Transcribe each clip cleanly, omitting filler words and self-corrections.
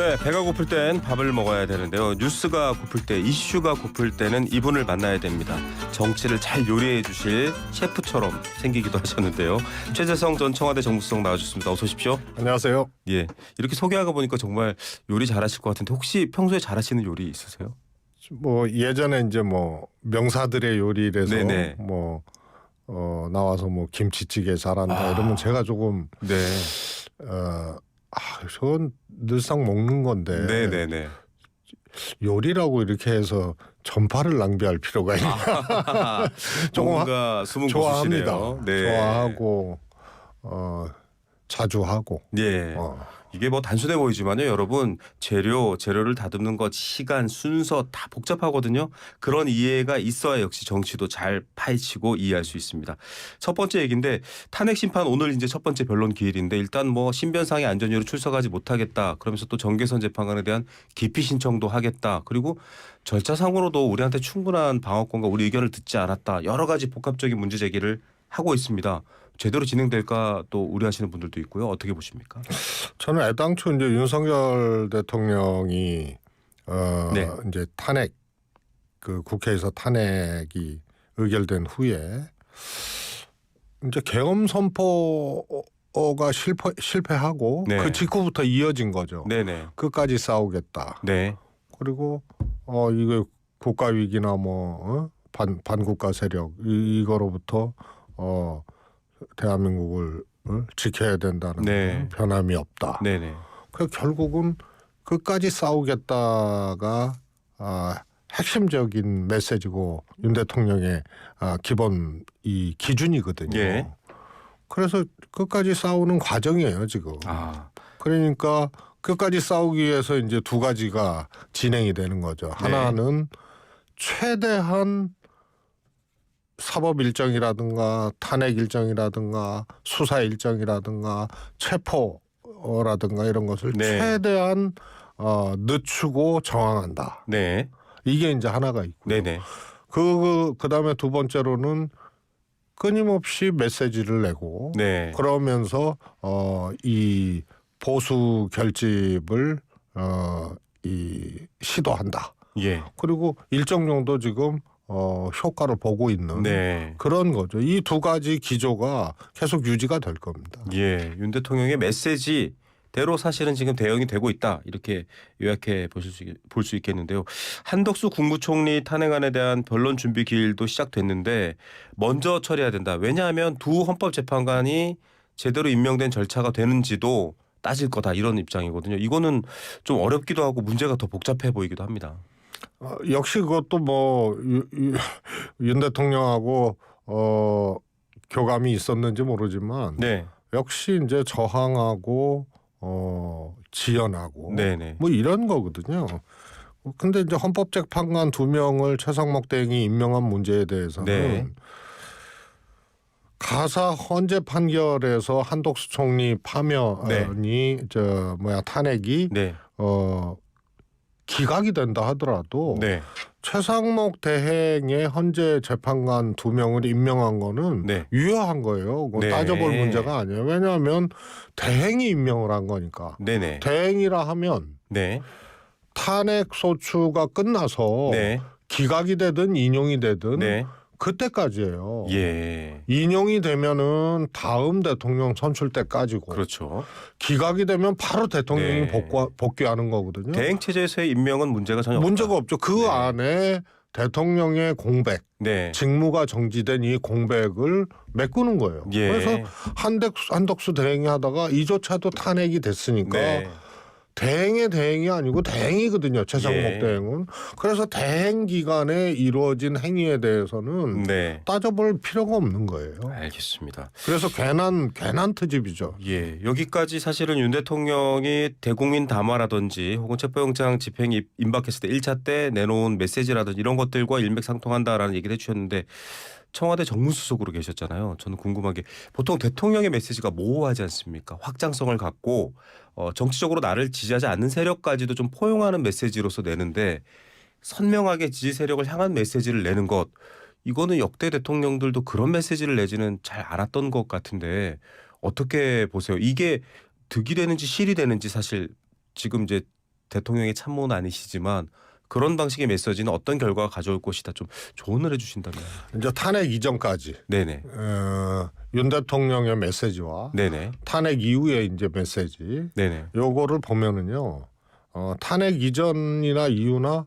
네, 배가 고플 땐 밥을 먹어야 되는데요. 뉴스가 고플 때, 이슈가 고플 때는 이분을 만나야 됩니다. 정치를 잘 요리해 주실 셰프처럼 생기기도 하셨는데요. 최재성 전 청와대 정무수석 나와주셨습니다. 어서 오십시오. 안녕하세요. 예, 이렇게 소개하고 보니까 정말 요리 잘하실 것 같은데 혹시 평소에 잘하시는 요리 있으세요? 뭐 예전에 이제 뭐 명사들의 요리라서 네네. 뭐 나와서 뭐 김치찌개 잘한다 이러면 제가 조금 네, 저건 늘상 먹는 건데 네네네. 요리라고 이렇게 해서 전파를 낭비할 필요가 있나? 조금 뭔가 숨은 좋아합니다. 고수시네요. 네. 좋아하고 자주 하고. 예. 이게 뭐 단순해 보이지만요, 여러분 재료를 다듬는 것, 시간, 순서 다 복잡하거든요. 그런 이해가 있어야 역시 정치도 잘 파헤치고 이해할 수 있습니다. 첫 번째 얘기인데 탄핵 심판 오늘 이제 첫 번째 변론 기일인데 일단 뭐 신변상의 안전 이유로 출석하지 못하겠다. 그러면서 또 정계선 재판관에 대한 기피 신청도 하겠다. 그리고 절차상으로도 우리한테 충분한 방어권과 우리 의견을 듣지 않았다. 여러 가지 복합적인 문제 제기를 하고 있습니다. 제대로 진행될까 또 우려하시는 분들도 있고요. 어떻게 보십니까? 저는 애당초 이제 윤석열 대통령이 네. 이제 탄핵 그 국회에서 탄핵이 의결된 후에 이제 계엄 선포가 실패하고 네. 그 직후부터 이어진 거죠. 네네. 끝까지 싸우겠다. 네. 그리고 이거 국가 위기나 뭐 반국가 세력 이거로부터 대한민국을 지켜야 된다는 네. 변함이 없다. 네네. 그 결국은 끝까지 싸우겠다가 핵심적인 메시지고 윤 대통령의 기본 이 기준이거든요. 예. 그래서 끝까지 싸우는 과정이에요 지금. 그러니까 끝까지 싸우기 위해서 이제 두 가지가 진행이 되는 거죠. 하나는 최대한 사법 일정이라든가 탄핵 일정이라든가 수사 일정이라든가 체포라든가 이런 것을 최대한 늦추고 정황한다. 네. 이게 이제 하나가 있고요. 네네. 그다음에 두 번째로는 끊임없이 메시지를 내고 그러면서 이 보수 결집을 시도한다. 예. 그리고 일정 정도 지금 효과를 보고 있는 그런 거죠. 이 두 가지 기조가 계속 유지가 될 겁니다. 예, 윤 대통령의 메시지대로 사실은 지금 대응이 되고 있다. 이렇게 요약해 볼 수 있겠는데요. 한덕수 국무총리 탄핵안에 대한 변론 준비 기일도 시작됐는데 먼저 처리해야 된다. 왜냐하면 두 헌법재판관이 제대로 임명된 절차가 되는지도 따질 거다. 이런 입장이거든요. 이거는 좀 어렵기도 하고 문제가 더 복잡해 보이기도 합니다. 역시 그것도 뭐 윤 대통령하고 교감이 있었는지 모르지만 역시 이제 저항하고 지연하고 뭐 이런 거거든요. 근데 이제 헌법재판관 2명을 최상목 대행이 임명한 문제에 대해서는 가사 헌재 판결에서 한덕수 총리 파면이 탄핵이 기각이 된다 하더라도 최상목 대행의 헌재 재판관 2명을 임명한 거는 유효한 거예요. 따져볼 문제가 아니에요. 왜냐하면 대행이 임명을 한 거니까. 대행이라 하면 탄핵 소추가 끝나서 기각이 되든 인용이 되든 그때까지예요. 인용이 되면은 다음 대통령 선출 때까지고. 그렇죠. 기각이 되면 바로 대통령이 복귀하는 거거든요. 대행 체제에서의 임명은 문제가 전혀 문제가 없죠. 그 안에 대통령의 공백, 직무가 정지된 이 공백을 메꾸는 거예요. 그래서 한덕수 대행이 하다가 이조차도 탄핵이 됐으니까 대행의 대행이 아니고 대행이거든요. 최상목 대행은. 그래서 대행 기간에 이루어진 행위에 대해서는 따져볼 필요가 없는 거예요. 알겠습니다. 그래서 괜한 트집이죠. 예, 여기까지 사실은 윤 대통령이 대국민 담화라든지 혹은 체포영장 집행이 임박했을 때 1차 때 내놓은 메시지라든지 이런 것들과 일맥상통한다라는 얘기를 해주셨는데 청와대 정무수석으로 계셨잖아요. 저는 궁금한 게 보통 대통령의 메시지가 모호하지 않습니까? 확장성을 갖고 정치적으로 나를 지지하지 않는 세력까지도 좀 포용하는 메시지로서 내는데 선명하게 지지 세력을 향한 메시지를 내는 것, 이거는 역대 대통령들도 그런 메시지를 내지는 잘 않았던 것 같은데 어떻게 보세요? 이게 득이 되는지 실이 되는지 사실 지금 이제 대통령의 참모는 아니시지만 그런 방식의 메시지는 어떤 결과가 가져올 것이다. 좀 조언을 해주신다면. 이제 탄핵 이전까지 네네. 윤 대통령의 메시지와 네네. 탄핵 이후의 이제 메시지 네네. 요거를 보면은요. 탄핵 이전이나 이후나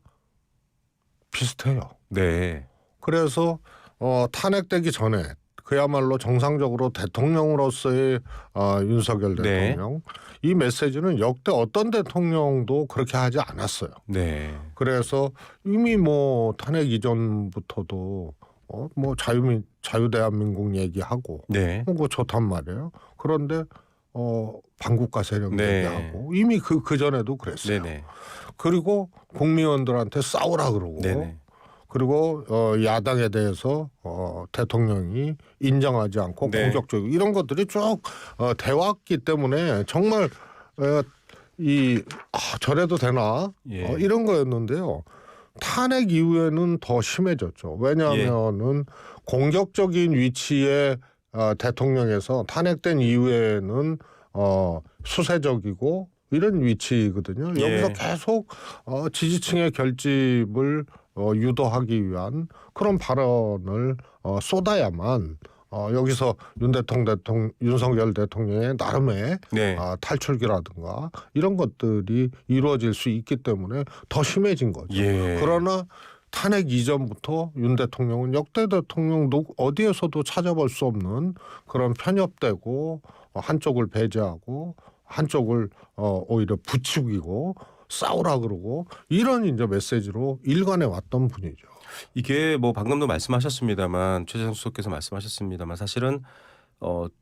비슷해요. 네. 그래서 탄핵되기 전에 그야말로 정상적으로 대통령으로서의 윤석열 대통령 이 메시지는 역대 어떤 대통령도 그렇게 하지 않았어요. 네. 그래서 이미 뭐 탄핵 이전부터도 뭐 자유대한민국 얘기하고 그거 좋단 말이에요. 그런데 반국가 세력 얘기하고 이미 그 전에도 그랬어요. 네네. 그리고 국민의원들한테 싸우라 그러고 네네. 그리고 야당에 대해서 대통령이 인정하지 않고 공격적이고 이런 것들이 쭉 돼왔기 때문에 정말 저래도 되나 이런 거였는데요. 탄핵 이후에는 더 심해졌죠. 왜냐하면은 공격적인 위치의 대통령에서 탄핵된 이후에는 수세적이고 이런 위치거든요. 여기서 계속 지지층의 결집을 유도하기 위한 그런 발언을 쏟아야만 여기서 윤석열 대통령의 나름의 탈출기라든가 이런 것들이 이루어질 수 있기 때문에 더 심해진 거죠. 그러나 탄핵 이전부터 윤 대통령은 역대 대통령 어디에서도 찾아볼 수 없는 그런 편협되고 한쪽을 배제하고 한쪽을 오히려 부추기고 싸우라 그러고 이런 이제 메시지로 일관해 왔던 분이죠. 이게 뭐 방금도 말씀하셨습니다만 최재성 수석께서 말씀하셨습니다만 사실은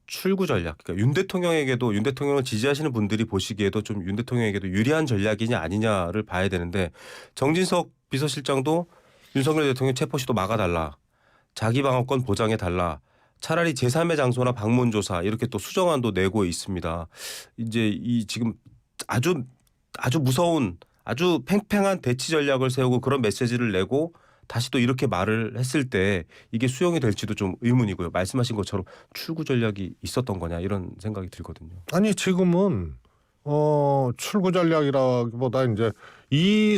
출구 전략 그러니까 윤 대통령에게도 윤 대통령을 지지하시는 분들이 보시기에도 좀 윤 대통령에게도 유리한 전략이냐 아니냐를 봐야 되는데 정진석 비서실장도 윤석열 대통령 체포시도 막아달라. 자기 방어권 보장해달라. 차라리 제3의 장소나 방문 조사 이렇게 또 수정안도 내고 있습니다. 이제 이 지금 아주 무서운 아주 팽팽한 대치 전략을 세우고 그런 메시지를 내고 다시 또 이렇게 말을 했을 때 이게 수용이 될지도 좀 의문이고요. 말씀하신 것처럼 출구 전략이 있었던 거냐 이런 생각이 들거든요. 아니 지금은 출구 전략이라기보다 이제 이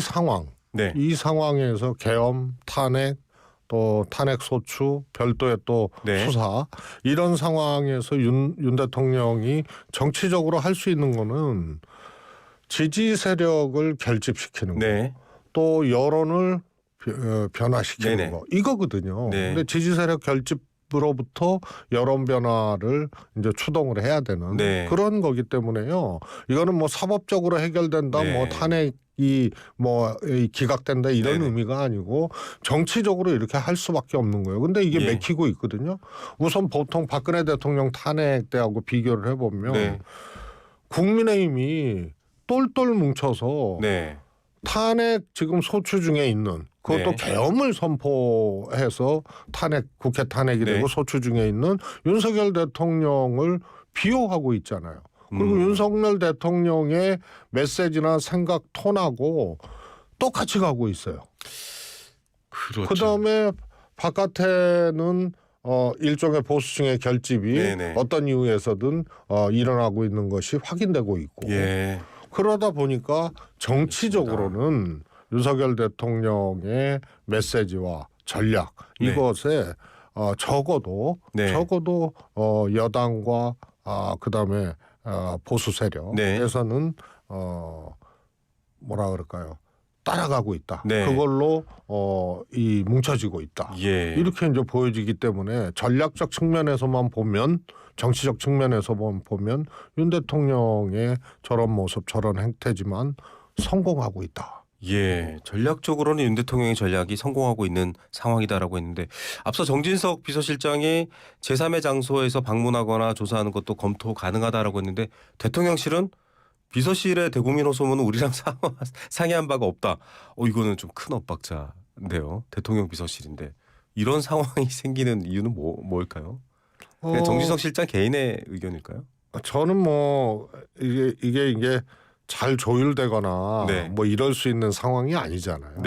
상황에서 계엄, 탄핵 또 탄핵 소추, 별도의 또 수사 이런 상황에서 윤 대통령이 정치적으로 할 수 있는 거는 지지 세력을 결집시키는 거, 또 여론을 변화시키는 거 이거거든요. 근데 지지 세력 결집으로부터 여론 변화를 이제 추동을 해야 되는 그런 거기 때문에요. 이거는 뭐 사법적으로 해결된다, 뭐 탄핵이 뭐 기각된다 이런 의미가 아니고 정치적으로 이렇게 할 수밖에 없는 거예요. 근데 이게 맥히고 있거든요. 우선 보통 박근혜 대통령 탄핵 때하고 비교를 해보면 국민의힘이 똘똘 뭉쳐서 탄핵 지금 소추 중에 있는 그것도 계엄을 선포해서 국회 탄핵이 되고 소추 중에 있는 윤석열 대통령을 비호하고 있잖아요. 그리고 윤석열 대통령의 메시지나 생각 톤하고 똑같이 가고 있어요. 그렇죠. 그다음에 바깥에는 일종의 보수층의 결집이 어떤 이유에서든 일어나고 있는 것이 확인되고 있고 그러다 보니까 정치적으로는 윤석열 대통령의 메시지와 전략 이것에 적어도 여당과 그다음에 보수 세력에서는 뭐라 그럴까요? 따라가고 있다. 그걸로 뭉쳐지고 있다. 이렇게 이제 보여지기 때문에 전략적 측면에서만 보면 정치적 측면에서만 보면 윤 대통령의 저런 모습 저런 행태지만 성공하고 있다. 전략적으로는 윤 대통령의 전략이 성공하고 있는 상황이다라고 했는데 앞서 정진석 비서실장이 제3의 장소에서 방문하거나 조사하는 것도 검토 가능하다라고 했는데 대통령실은 비서실의 대국민 호소문은 우리랑 상의한 바가 없다. 이거는 좀 큰 엇박자인데요. 대통령 비서실인데 이런 상황이 생기는 이유는 뭘까요? 그냥 정진석 실장 개인의 의견일까요? 저는 뭐 이게 잘 조율되거나 뭐 이럴 수 있는 상황이 아니잖아요.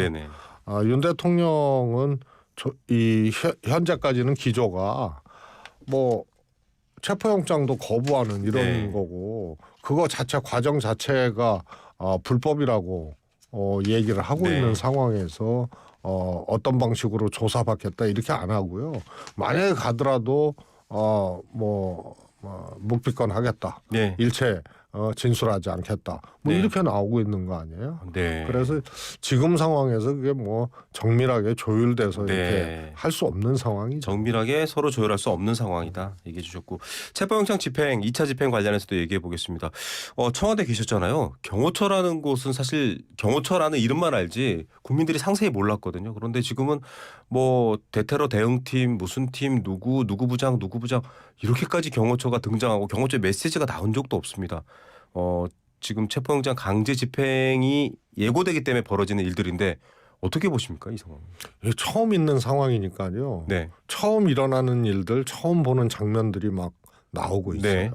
윤 대통령은 현재까지는 기조가 뭐 체포영장도 거부하는 이런 거고 그거 자체 과정 자체가 불법이라고 얘기를 하고 네. 있는 상황에서 어떤 방식으로 조사받겠다 이렇게 안 하고요. 만약에 가더라도 묵비권 하겠다. 네. 일체 진술하지 않겠다. 뭐 네. 이렇게 나오고 있는 거 아니에요? 네. 그래서 지금 상황에서 그게 뭐 정밀하게 조율돼서 네. 이렇게 할 수 없는 상황이죠. 정밀하게 서로 조율할 수 없는 상황이다 얘기해 주셨고 체포영장 집행 2차 집행 관련해서도 얘기해 보겠습니다. 청와대 계셨잖아요. 경호처라는 곳은 사실 경호처라는 이름만 알지 국민들이 상세히 몰랐거든요. 그런데 지금은 뭐 대테러 대응팀 무슨 팀 누구 부장 이렇게까지 경호처가 등장하고 경호처의 메시지가 나온 적도 없습니다. 지금 체포영장 강제 집행이 예고되기 때문에 벌어지는 일들인데 어떻게 보십니까 이 상황? 처음 있는 상황이니까요. 네. 처음 일어나는 일들, 처음 보는 장면들이 막 나오고 있어요. 네.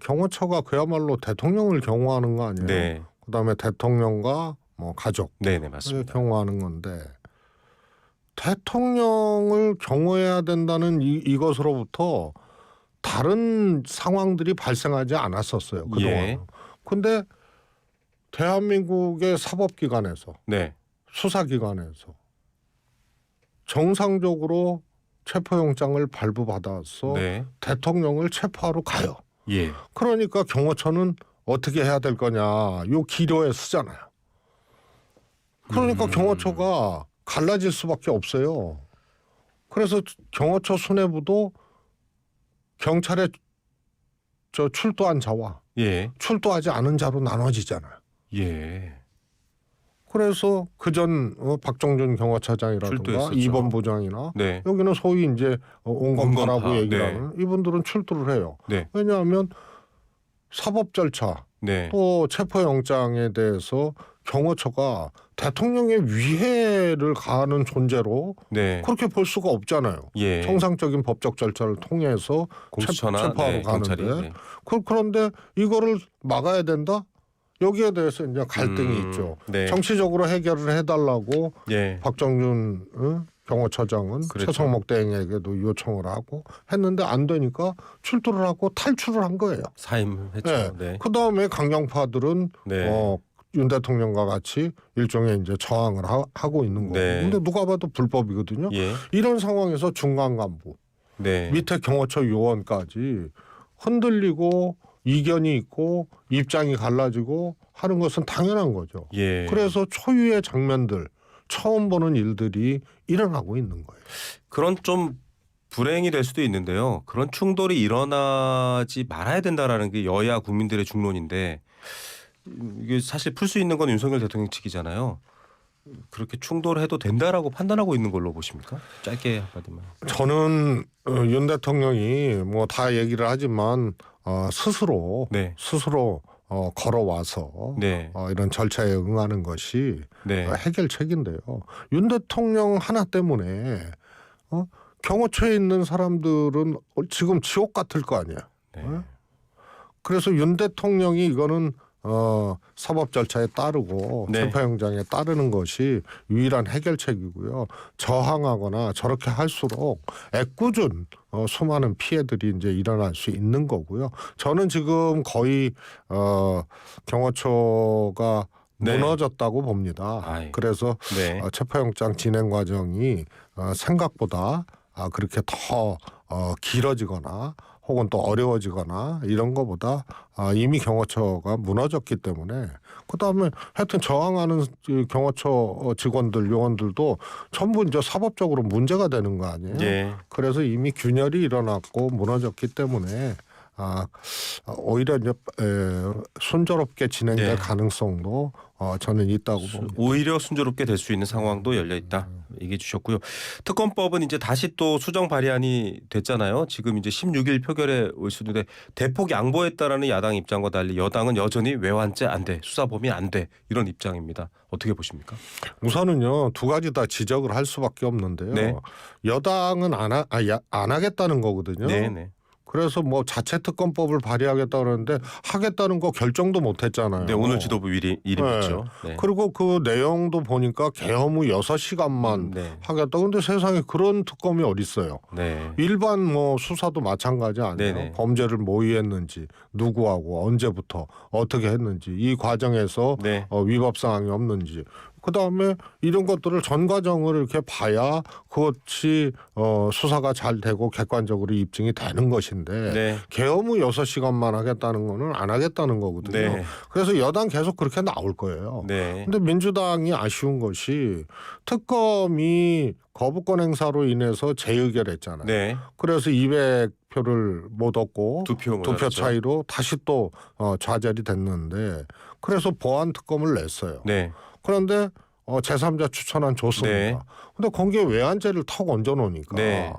경호처가 그야말로 대통령을 경호하는 거 아니에요? 네. 그다음에 대통령과 뭐 가족, 네네 맞습니다. 경호하는 건데 대통령을 경호해야 된다는 이것으로부터 다른 상황들이 발생하지 않았었어요. 그동안. 예. 근데 대한민국의 사법기관에서 네. 수사기관에서 정상적으로 체포영장을 발부받아서 네. 대통령을 체포하러 가요. 예. 그러니까 경호처는 어떻게 해야 될 거냐. 요 기로에 쓰잖아요. 그러니까 경호처가 갈라질 수밖에 없어요. 그래서 경호처 수뇌부도 경찰에 출두한 자와 예. 출두하지 않은 자로 나눠지잖아요. 예. 그래서 그전 박정준 경호처장이라든가 출두했었죠. 이번 부장이나 네. 여기는 소위 이제 온건파라고 온건파. 얘기를 네. 하는 이분들은 출두를 해요. 네. 왜냐하면 사법 절차 네. 또 체포영장에 대해서 경호처가 대통령의 위해를 가하는 존재로 네. 그렇게 볼 수가 없잖아요. 예. 정상적인 법적 절차를 통해서 공수처나 체포하러 네, 경찰이 가는데 네. 그런데 이거를 막아야 된다? 여기에 대해서 이제 갈등이 있죠. 네. 정치적으로 해결을 해달라고 예. 박정준 경호처장은 그랬죠. 최성목 대행에게도 요청을 하고 했는데 안 되니까 출두를 하고 탈출을 한 거예요. 사임했죠. 네. 네. 그 다음에 강경파들은 네. 윤 대통령과 같이 일종의 이제 저항을 하고 있는 거예요. 네. 근데 누가 봐도 불법이거든요. 예. 이런 상황에서 중간 간부, 네. 밑에 경호처 요원까지 흔들리고 이견이 있고 입장이 갈라지고 하는 것은 당연한 거죠. 예. 그래서 초유의 장면들, 처음 보는 일들이 일어나고 있는 거예요. 그런 좀 불행이 될 수도 있는데요. 그런 충돌이 일어나지 말아야 된다라는 게 여야 국민들의 중론인데 이게 사실 풀 수 있는 건 윤석열 대통령 측이잖아요. 그렇게 충돌해도 된다라고 판단하고 있는 걸로 보십니까? 짧게 한마디만. 저는 윤 대통령이 뭐 다 얘기를 하지만 스스로 네. 걸어와서 네. 이런 절차에 응하는 것이 네. 해결책인데요. 윤 대통령 하나 때문에 경호처에 있는 사람들은 지금 지옥 같을 거 아니에요. 네. 그래서 윤 대통령이 이거는 사법 절차에 따르고 네. 체포영장에 따르는 것이 유일한 해결책이고요. 저항하거나 저렇게 할수록 애꿎은 수많은 피해들이 이제 일어날 수 있는 거고요. 저는 지금 거의 경호처가 네. 무너졌다고 봅니다. 아이. 그래서 네. 체포영장 진행 과정이 생각보다 그렇게 더 길어지거나 혹은 또 어려워지거나 이런 거보다 이미 경호처가 무너졌기 때문에 그다음에 하여튼 저항하는 경호처 직원들 요원들도 전부 이제 사법적으로 문제가 되는 거 아니에요. 예. 그래서 이미 균열이 일어났고 무너졌기 때문에 오히려 이제 순조롭게 진행될 네. 가능성도 저는 있다고 봅니다. 오히려 순조롭게 될 수 있는 상황도 열려 있다. 얘기해 주셨고요. 특검법은 이제 다시 또 수정 발의안이 됐잖아요. 지금 이제 16일 표결에 올 수도 있는데 대폭 양보했다라는 야당 입장과 달리 여당은 여전히 외환죄 안 돼, 수사범위 안 돼 이런 입장입니다. 어떻게 보십니까? 우선은요 두 가지 다 지적을 할 수밖에 없는데요. 네. 여당은 안 하겠다는 거거든요. 네, 네. 그래서 뭐 자체 특검법을 발의하겠다 그러는데 하겠다는 거 결정도 못 했잖아요. 네, 오늘 지도부 일임했죠. 네. 그리고 그 내용도 보니까 계엄 후 6시간만 하겠다. 근데 세상에 그런 특검이 어디 있어요. 네. 일반 뭐 수사도 마찬가지 아니에요. 네네. 범죄를 모의했는지 누구하고 언제부터 어떻게 했는지 이 과정에서 네. 위법 사항이 없는지 그다음에 이런 것들을 전 과정을 이렇게 봐야 그것이 수사가 잘 되고 객관적으로 입증이 되는 것인데 네. 계엄 후 6시간만 하겠다는 거는 안 하겠다는 거거든요. 네. 그래서 여당 계속 그렇게 나올 거예요. 네. 근데 민주당이 아쉬운 것이 특검이 거부권 행사로 인해서 재의결했잖아요. 네. 그래서 200표를 못 얻고 2표 차이로 다시 또 좌절이 됐는데 그래서 보안 특검을 냈어요. 네. 그런데 제3자 추천안 줬습니다. 네. 근데 거기에 외환죄를 탁 얹어놓으니까 네.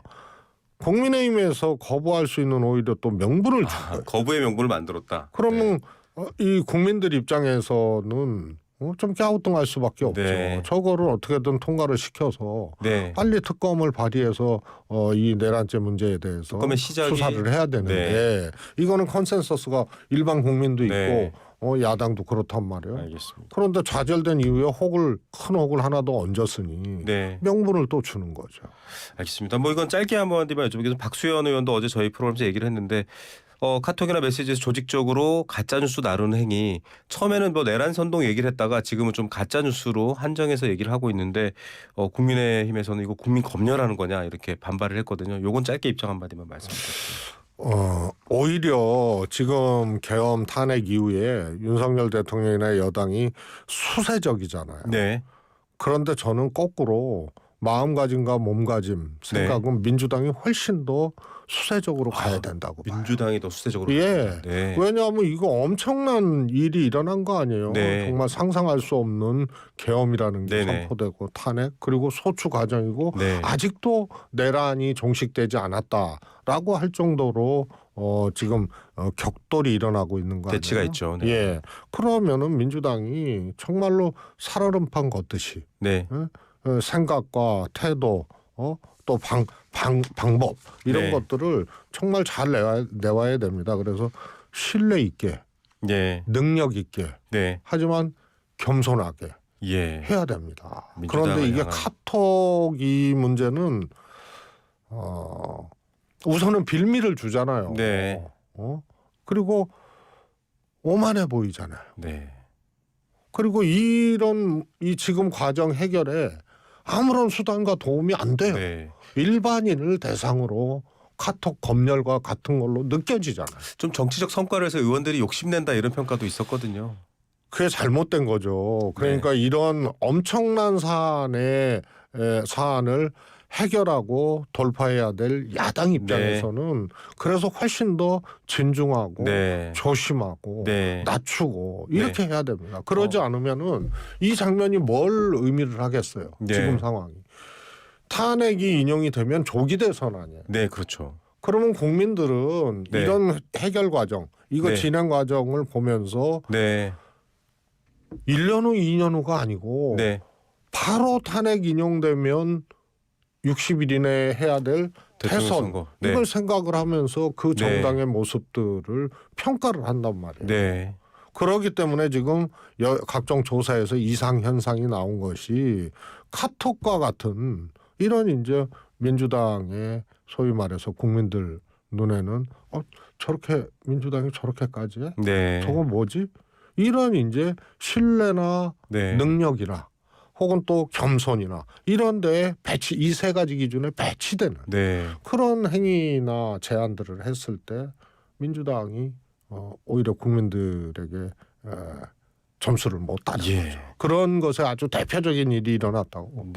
국민의힘에서 거부할 수 있는 오히려 또 명분을 준 거예요. 거부의 명분을 만들었다. 그러면 이 국민들 입장에서는 좀 갸우뚱할 수밖에 없죠. 네. 저거를 어떻게든 통과를 시켜서 네. 빨리 특검을 발의해서 이 내란죄 문제에 대해서 수사를 해야 되는데 이거는 컨센서스가 일반 국민도 있고 야당도 그렇단 말이에요. 알겠습니다. 그런데 좌절된 이후에 큰 혹을 하나 더 얹었으니 명분을 또 주는 거죠. 알겠습니다. 뭐 이건 짧게 한번 여쭤보겠습니다. 박수현 의원도 어제 저희 프로그램에서 얘기를 했는데 카톡이나 메시지에서 조직적으로 가짜뉴스 나르는 행위 처음에는 뭐 내란 선동 얘기를 했다가 지금은 좀 가짜뉴스로 한정해서 얘기를 하고 있는데 국민의힘에서는 이거 국민 검열하는 거냐 이렇게 반발을 했거든요. 요건 짧게 입장 한마디만 말씀 부탁드립니다. 오히려 지금 계엄 탄핵 이후에 윤석열 대통령이나 여당이 수세적이잖아요. 네. 그런데 저는 거꾸로 마음가짐과 몸가짐 생각은 민주당이 훨씬 더 수세적으로 가야 된다고 봐요. 민주당이 더 수세적으로. 예. 네. 왜냐하면 이거 엄청난 일이 일어난 거 아니에요. 네. 정말 상상할 수 없는 계엄이라는 게 선포되고 탄핵 그리고 소추 과정이고 아직도 내란이 종식되지 않았다라고 할 정도로 지금 격돌이 일어나고 있는 거 아니에요. 대치가 있죠. 네. 예. 그러면은 민주당이 정말로 살얼음판 걷듯이 생각과 태도 또 방법 이런 것들을 정말 잘 내와야 됩니다. 그래서 신뢰 있게 능력 있게 하지만 겸손하게 해야 됩니다. 그런데 이게 카톡 이 문제는 우선은 빌미를 주잖아요. 그리고 오만해 보이잖아요. 그리고 이 지금 과정 해결에 아무런 수단과 도움이 안 돼요. 일반인을 대상으로 카톡 검열과 같은 걸로 느껴지잖아요. 좀 정치적 성과를 해서 의원들이 욕심낸다 이런 평가도 있었거든요. 그게 잘못된 거죠. 그러니까 이런 엄청난 사안을 해결하고 돌파해야 될 야당 입장에서는 그래서 훨씬 더 진중하고 조심하고 낮추고 이렇게 해야 됩니다. 그러지 않으면은 이 장면이 뭘 의미를 하겠어요. 지금 상황이. 탄핵이 인용이 되면 조기 대선 아니에요. 네, 그렇죠. 그러면 국민들은 이런 해결 과정, 이거 진행 과정을 보면서 1년 후, 2년 후가 아니고 바로 탄핵 인용되면 60일 이내에 해야 될 대선 이걸 생각을 하면서 그 정당의 모습들을 평가를 한단 말이에요. 그렇기 때문에 지금 각종 조사에서 이상 현상이 나온 것이 카톡과 같은 이런 이제 민주당의 소위 말해서 국민들 눈에는 저렇게 민주당이 저렇게까지 해? 저거 뭐지? 이런 이제 신뢰나 능력이나 혹은 또 겸손이나 이런 데에 이 세 가지 기준에 배치되는 그런 행위나 제안들을 했을 때 민주당이 오히려 국민들에게 점수를 못 따는 거죠. 그런 것에 아주 대표적인 일이 일어났다고.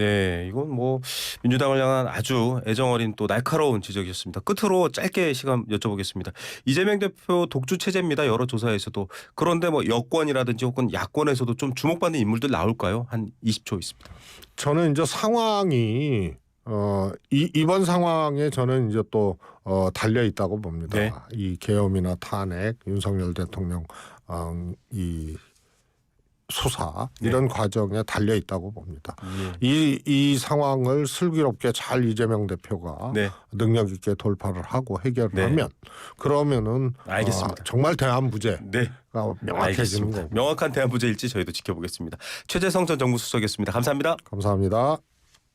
이건 뭐 민주당을 향한 아주 애정어린 또 날카로운 지적이었습니다. 끝으로 짧게 시간 여쭤보겠습니다. 이재명 대표 독주 체제입니다. 여러 조사에서도. 그런데 뭐 여권이라든지 혹은 야권에서도 좀 주목받는 인물들 나올까요? 한 20초 있습니다. 저는 이제 상황이 이번 상황에 저는 이제 또 달려 있다고 봅니다. 이 계엄이나 탄핵, 윤석열 대통령 이 수사 이런 과정에 달려 있다고 봅니다. 이 상황을 슬기롭게 잘 이재명 대표가 능력 있게 돌파를 하고 해결을 하면 그러면은 알겠습니다. 정말 대안 부재가 명확해지는 거고. 명확한 대안 부재일지 저희도 지켜보겠습니다. 최재성 전 정무수석이었습니다. 감사합니다. 감사합니다.